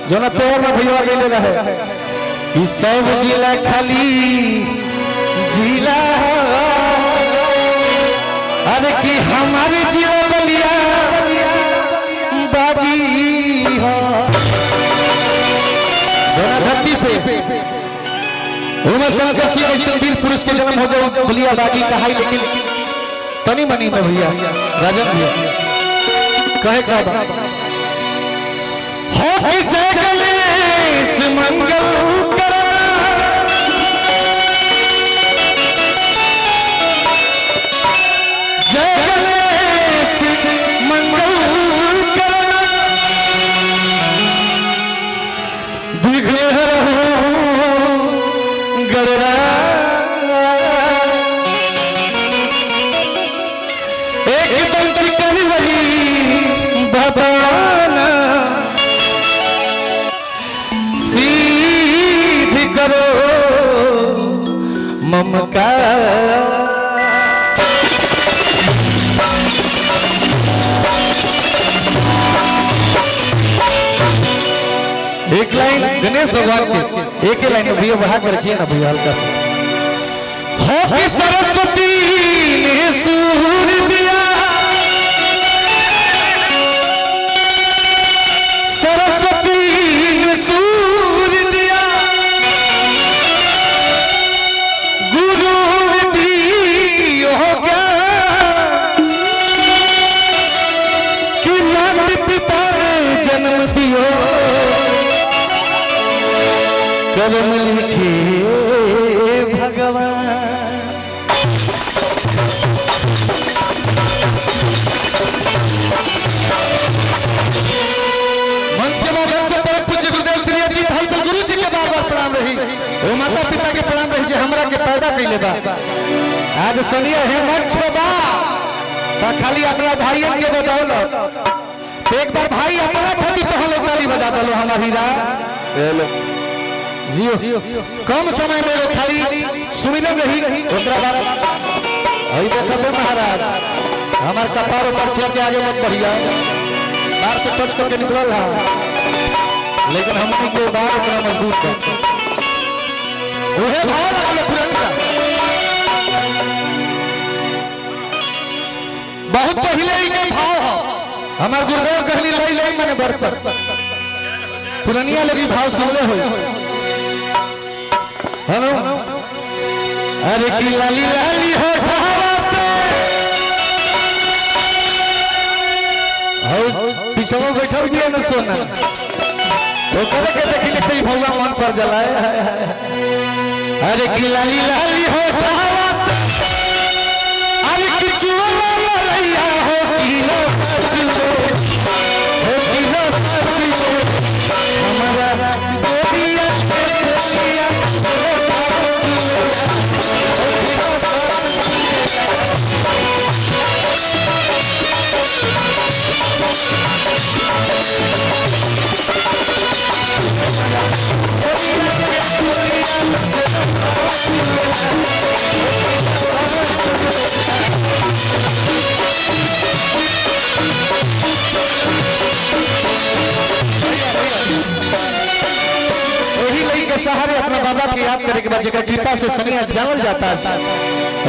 जो ना तोर में भैया गेले रहे कि सब जिला खाली जिला अरे कि हमारे जिला बलिया बागी हो जोना धरती पे उमर शंकर सिंह ऐसे वीर पुरुष के जन्म हो जाओ बलिया बागी कहा, लेकिन तनी मनी में भैया राजन भैया कहे का हो कि जय गणेश मंगल करना जय गणेश मंगल करना विघ्न हरहु गणरा एकदम चिकन वही बताना सीध करो ममकार। एक लाइन गणेश भगवान के एक ही लाइन में भैया बढ़ा कर रखिए ना भैया हल्का सा। हो कि सरस्वती ने सूर दिया सरस्वती ने सूर दिया गुरु दी हो गया कि माता पिता ने जन्म दियो कर्म लिखे भगवान। मंच के माध्यम से परम पूज्य गुरुदेव श्री अजीत भाई चल गुरु जी के बार बार प्रणाम रही, वो माता पिता के प्रणाम रही जे हमरा के पैदा कैले बा। आज सुनिए है मंच पे बा ता खाली अपना भाइयों के बदौलत एक बार भाई अपना खाली पहले ताली बजा दलो हमार हीरा हेलो जियो कम समय में वो खाली सुमिरन रही ओकरा बाद हई देखबे महाराज हमार कपार पर छेड़ के आगे मत बढ़िया बाहर से टच करके निकल रहा, लेकिन हमनी के बाहर इतना मजबूत है ओहे भाव लगल तुरंत बहुत पहले ही के भाव हमार गुरुदेव कहली लई लई माने बरतर पुरनिया लगी भाव सुनले हो हेलो अरे की लाली लाली हो ठावा से हो पीछे में बैठल भी न सोना तो करे के देखी लेते भौवा मन पर जलाए। अरे की लाली लाली हो ठावा से अरे की चुला ललैया हो की लो सच हो की लो सच हमारा गोरिया गोरिया सहारे अपना बाबा की याद करे के बाद जगह कृपा से सनिया जानल जाता है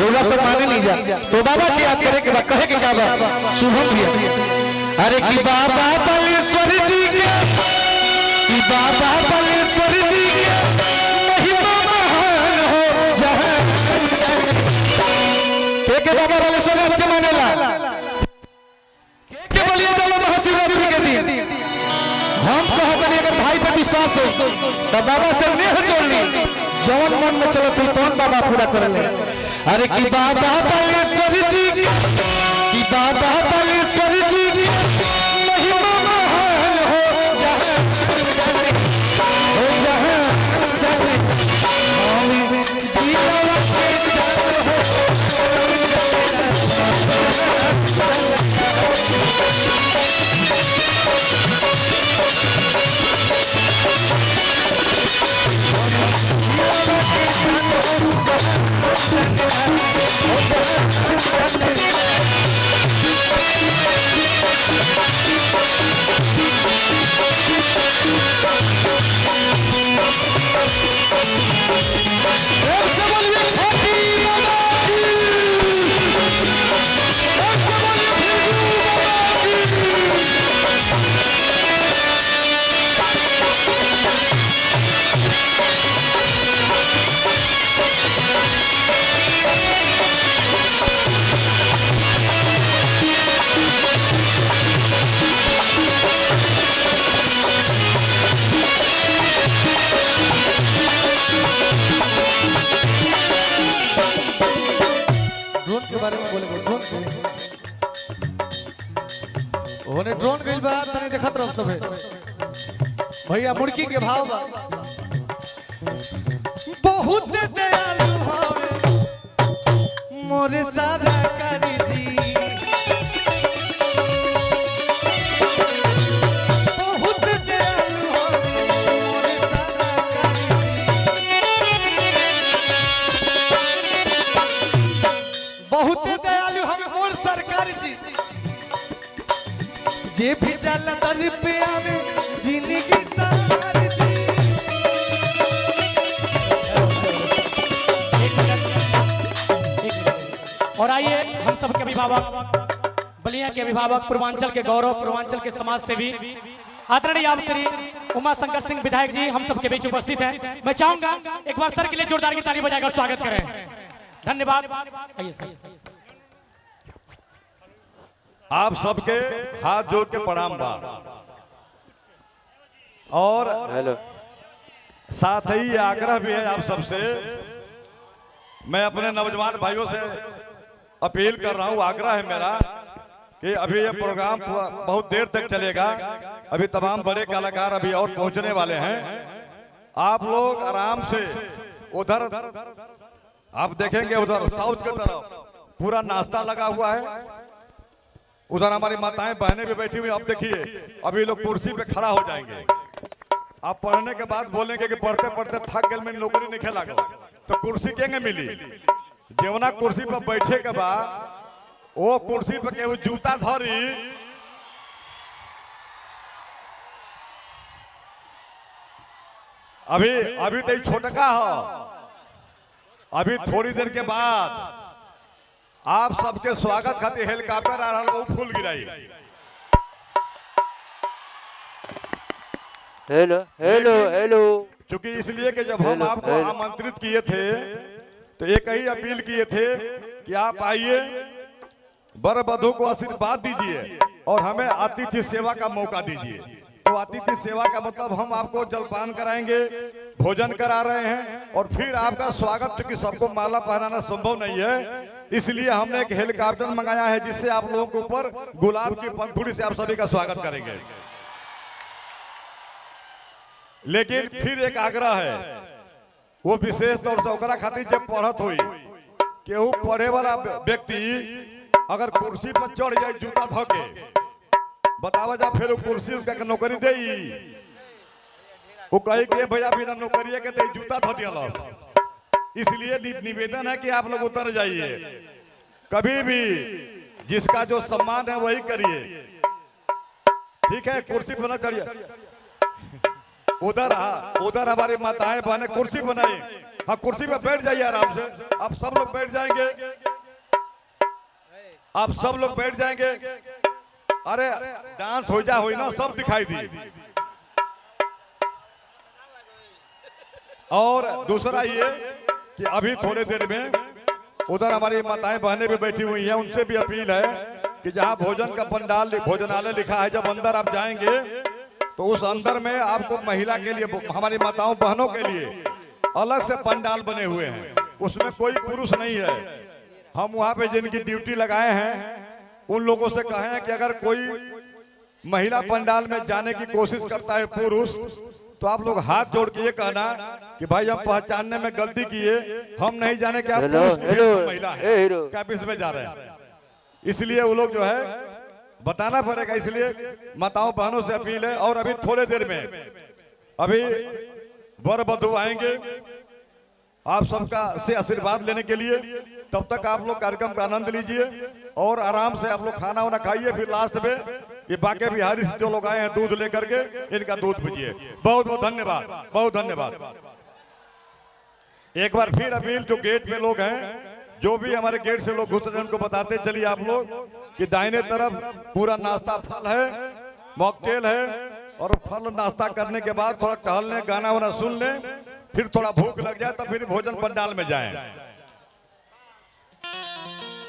रोला से माने नहीं जा तो बाबा की याद करे के बाद कहे के बाबा शुभम भैया अरे की बाबा बलेश्वर जी के की बाबा बलेश्वर जी के महिमा महान हो जहां के बाबा बलेश्वर के मानेला के बोलिए चलो महाशिवरात्रि के दिन हम कहते अगर भाई पर विश्वास हो तो बाबा से नेह जोड़ ली जवन मन में चलो चल कौन बाबा पूरा कर ले। अरे की बाबा बलेश्वर जी की बाबा बलेश्वर जी महिमा महान हो जहां हो जहां ओने ड्रोन गइल बा तने देखत रह सब भैया मुर्गी के भाव बा बहुत दयालु हवे मोरे सारा करी जी बहुत दयालु हवे मोरे सारा करी बहुत दयालु हवे मोर सरकार जी जे भी जाला दर पे आवे जिंदगी सार जी। और आइए हम सबके अभिभावक बलिया के अभिभावक पूर्वांचल के गौरव पूर्वांचल के समाज सेवी आदरणीय आप श्री उमा शंकर सिंह विधायक जी हम सबके बीच उपस्थित हैं। मैं चाहूंगा एक बार सर के लिए जोरदार की ताली बजाकर स्वागत करें। धन्यवाद। आइए सर। आप सबके हाथ जोड़ के प्रणाम बा और साथ ही आग्रह भी है आप सबसे। मैं अपने नौजवान भाइयों से अपील कर रहा हूं, आग्रह है मेरा कि अभी ये प्रोग्राम बहुत देर तक चलेगा। अभी तमाम बड़े कलाकार अभी और पहुंचने वाले हैं। आप लोग आराम से उधर आप देखेंगे, उधर साउथ की तरफ पूरा नाश्ता लगा हुआ है। उधर हमारी माताएं बहनें भी बैठी हुई। अब देखिए अभी लोग कुर्सी पे खड़ा हो जाएंगे। आप पढ़ने के बाद बोलेंगे कि पढ़ते पढ़ते थक गए, में नौकरी नहीं खेला गया, तो कुर्सी केंगे मिली। जेवना कुर्सी पर बैठे के बाद वो कुर्सी पे केहू जूता धरी अभी तो छोटका हो। अभी थोड़ी देर के बाद आप सबके स्वागत खातिर हेलीकॉप्टर आ रहा है, फूल गिराई। Hello hello hello. चूंकि इसलिए कि जब हम आपको आमंत्रित किए थे तो एक ही अपील किए थे कि आप आइए, वर वधू को आशीर्वाद दीजिए और हमें अतिथि सेवा का मौका दीजिए। तो अतिथि सेवा का मतलब हम आपको जलपान कराएंगे, भोजन करा रहे हैं और फिर आपका स्वागत, चूंकि सबको माला पहनाना संभव नहीं है, इसलिए हमने एक हेलीकॉप्टर मंगाया है जिससे आप लोगों के ऊपर गुलाब की पंखुड़ी से आप सभी का स्वागत करेंगे। लेकिन फिर एक आग्रह है, वो विशेष तौर से ओकरा खातिर जब पढ़त हुई केहू पढ़े वाला व्यक्ति अगर कुर्सी पर चढ़ जाए जूता धोके, बतावा जा फिर कुर्सी उनका नौकरी दे, वो कहे कि भैया बिना नौकरी के दे जूता धो दिया। इसलिए निवेदन है कि आप लोग उतर जाइए। कभी भी जिसका जो सम्मान है वही करिए, ठीक है? कुर्सी पर न चढ़िए। उधर हमारी माताएं बहनें कुर्सी बनाई, हाँ कुर्सी पे बैठ जाइए आराम से। आप सब लोग बैठ जाएंगे, आप सब लोग बैठ जाएंगे। अरे डांस हो जा ना, सब दिखाई दी। और दूसरा ये कि अभी थोड़े देर में उधर हमारी माताएं बहनें भी बैठी हुई हैं, उनसे भी अपील है कि जहां भोजन का पंडाल भोजनालय लिखा है, जब अंदर आप जाएंगे तो उस अंदर में आपको महिला के लिए, हमारी माताओं बहनों के लिए अलग से पंडाल बने हुए हैं, उसमें कोई पुरुष नहीं है। हम वहां पे जिनकी ड्यूटी लगाए हैं उन लोगों से कहे हैं कि अगर कोई महिला पंडाल में जाने की कोशिश करता है पुरुष, तो आप लोग हाथ जोड़ के ये कहना कि भाई हम पहचानने में गलती किए, हम नहीं जाने कि आप महिला है, क्या आप इसमें जा रहे हैं। इसलिए वो लोग जो है बताना पड़ेगा। इसलिए माताओं बहनों से अपील है। और अभी थोड़े देर में अभी वर वधू आएंगे आप सबका से आशीर्वाद लेने के लिए। तब तक आप लोग कार्यक्रम का आनंद लीजिए और आराम से आप लोग खाना वाना खाइए। फिर लास्ट में ये बाके बिहारी से जो लोग आए हैं दूध लेकर के, इनका दूध पीजिए। बहुत बहुत धन्यवाद, बहुत धन्यवाद। एक बार फिर अपील, जो गेट पे लोग हैं, जो भी हमारे गेट से लोग घुस रहे हैं उनको बताते चलिए आप लोग कि दाहिने तरफ पूरा नाश्ता फल है, मॉकटेल है, और फल नाश्ता करने के बाद थोड़ा टहल लें, गाना वाना सुन लें, फिर थोड़ा भूख लग जाए तब फिर भोजन पंडाल में जाएं।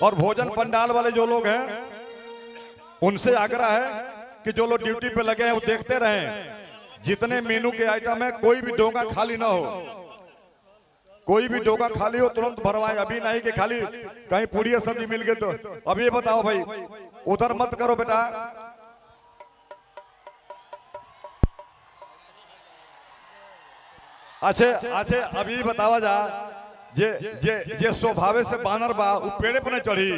और भोजन पंडाल वाले जो लोग हैं उनसे आग्रह है कि जो लोग ड्यूटी पे लगे हैं वो देखते रहें, जितने मेनू के आइटम है कोई भी डोंगा खाली ना हो, कोई भी डोंगा खाली हो तुरंत भरवाएं। अभी नहीं कि खाली कहीं पूरी सब्जी मिल गई तो अब ये बताओ भाई, उधर मत करो बेटा। अच्छे अभी बतावा जा, जे स्वभावे से बानर बा उ पेड़े पर न चढ़ी।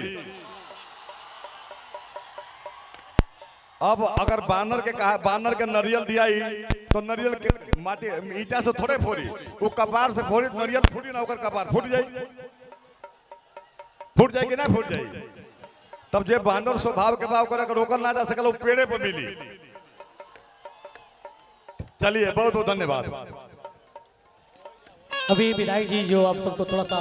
अब अगर बानर के कहा, बानर के नरियल दिया ही तो नरियल के माटी ईटा से थोड़े फोड़ी, वो कपार से फोड़ी, नरियल फूटी ना, कपार फूट जाए कि ना फूट जाए। तब जे बानर स्वभाव के भाव कर रोकल ना जा सकल, वो पेड़े पर मिली। चलिए बहुत बहुत धन्यवाद। अभी विधायक जी जो आप सबको थोड़ा सा